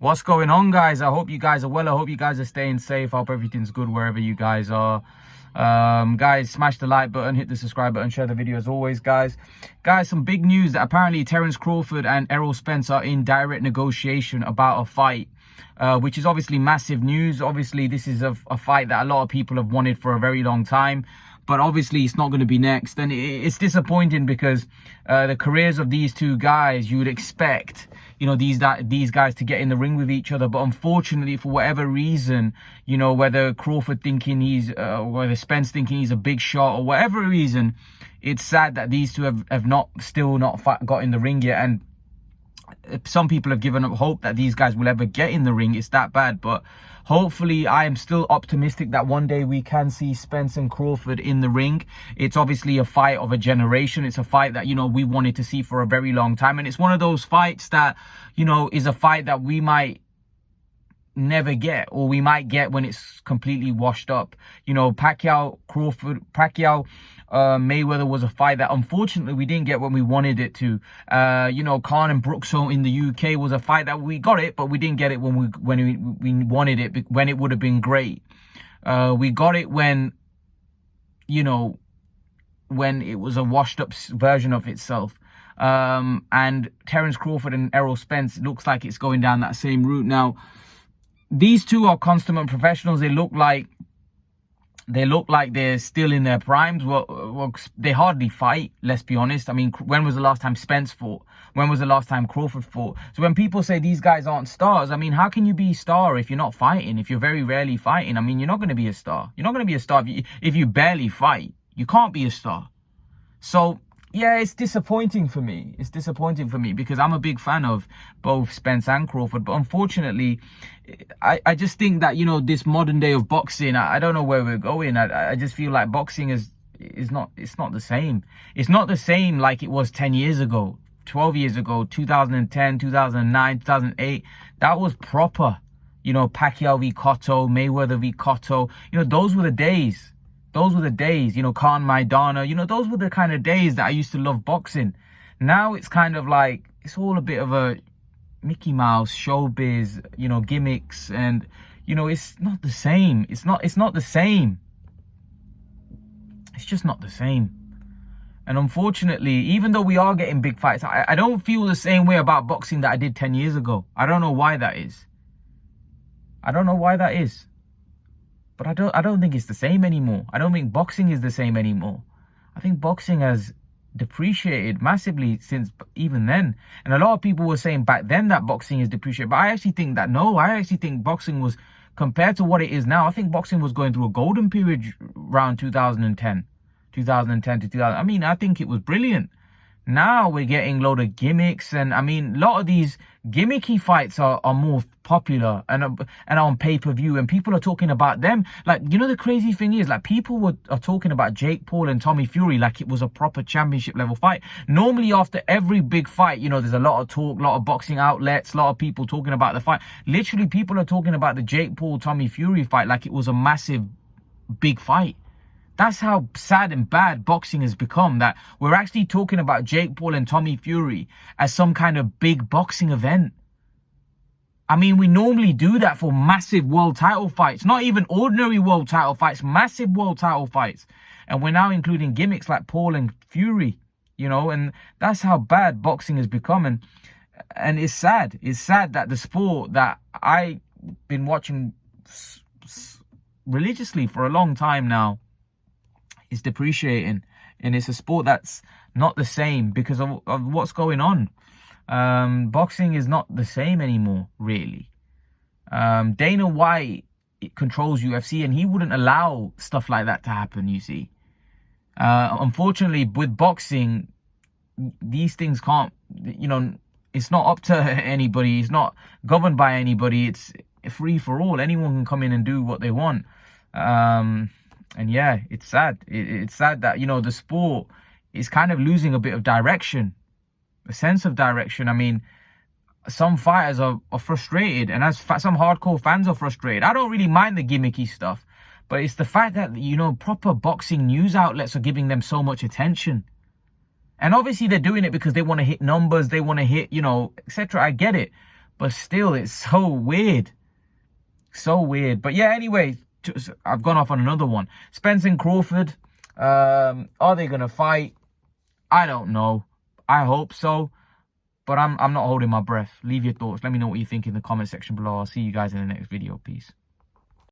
What's going on, guys? I hope you guys are well. I hope you guys are staying safe. I hope everything's good wherever you guys are. Guys, smash the like button, hit the subscribe button, share the video as always, guys. Some big news that apparently Terence Crawford and Errol Spence are in direct negotiation about a fight, which is obviously massive news. Obviously, this is a fight that a lot of people have wanted for a very long time. But obviously, it's not going to be next. And it's disappointing because the careers of these two guys, you would expect, you know, these guys to get in the ring with each other. But unfortunately, for whatever reason, you know, whether Crawford thinking whether Spence thinking he's a big shot or whatever reason, it's sad that these two have still not got in the ring yet. And some people have given up hope that these guys will ever get in the ring. It's that bad. But hopefully, I am still optimistic that one day we can see Spence and Crawford in the ring. It's obviously a fight of a generation. It's a fight that, you know, we wanted to see for a very long time. And it's one of those fights that, you know, is a fight that we might never get, or we might get when it's completely washed up. You know, Mayweather was a fight that unfortunately we didn't get when we wanted it to. You know, Khan and Brooks in the UK was a fight that we got it, but we didn't get it when we wanted it, when it would have been great. We got it when, you know, when it was a washed up version of itself. And Terence Crawford and Errol Spence, it looks like it's going down that same route. Now, these two are consummate professionals. They look like they're still in their primes. Well, they hardly fight, let's be honest. I mean, when was the last time Spence fought? When was the last time Crawford fought? So when people say these guys aren't stars, I mean, how can you be a star if you're not fighting, if you're very rarely fighting? I mean, you're not going to be a star. You're not going to be a star if you barely fight. You can't be a star. So, yeah, it's disappointing for me. It's disappointing for me because I'm a big fan of both Spence and Crawford. But unfortunately, I just think that, you know, this modern day of boxing, I don't know where we're going. I just feel like boxing is not the same. It's not the same like it was 10 years ago, 12 years ago, 2010, 2009, 2008. That was proper. You know, Pacquiao v. Cotto, Mayweather v. Cotto. You know, those were the days. Those were the days, you know, Khan Maidana, you know, those were the kind of days that I used to love boxing. Now it's kind of like, it's all a bit of a Mickey Mouse, showbiz, you know, gimmicks. And, you know, it's not the same. It's not the same. It's just not the same. And unfortunately, even though we are getting big fights, I don't feel the same way about boxing that I did 10 years ago. I don't know why that is. I don't know why that is. But I don't think it's the same anymore. I don't think boxing is the same anymore. I think boxing has depreciated massively since even then. And a lot of people were saying back then that boxing is depreciated. But I actually think that no. I actually think boxing was, compared to what it is now, I think boxing was going through a golden period around 2010 to 2000. I mean, I think it was brilliant. Now we're getting a load of gimmicks, and I mean, a lot of these gimmicky fights are more popular and on pay-per-view, and people are talking about them. Like, you know, the crazy thing is, like, people are talking about Jake Paul and Tommy Fury like it was a proper championship level fight. Normally, after every big fight, you know, there's a lot of talk, a lot of boxing outlets, a lot of people talking about the fight. Literally, people are talking about the Jake Paul Tommy Fury fight like it was a massive, big fight. That's how sad and bad boxing has become, that we're actually talking about Jake Paul and Tommy Fury as some kind of big boxing event. I mean, we normally do that for massive world title fights, not even ordinary world title fights, massive world title fights. And we're now including gimmicks like Paul and Fury, you know, and that's how bad boxing has become. And it's sad. It's sad that the sport that I've been watching religiously for a long time now is depreciating, and it's a sport that's not the same because of what's going on. Boxing is not the same anymore, really. Dana White controls UFC, and he wouldn't allow stuff like that to happen, you see. Unfortunately, with boxing, these things can't, you know, it's not up to anybody. It's not governed by anybody. It's free for all. Anyone can come in and do what they want. And yeah, it's sad. It's sad that, you know, the sport is kind of losing a bit of direction, a sense of direction. I mean, some fighters are frustrated, and some hardcore fans are frustrated. I don't really mind the gimmicky stuff, but it's the fact that, you know, proper boxing news outlets are giving them so much attention. And obviously they're doing it because they want to hit numbers, they want to hit, you know, etc. I get it. But still, it's so weird. So weird. But yeah, anyway, I've gone off on another one. Spence and Crawford, are they going to fight? I don't know. I hope so. But I'm not holding my breath. Leave your thoughts. Let me know what you think in the comment section below. I'll see you guys in the next video. Peace.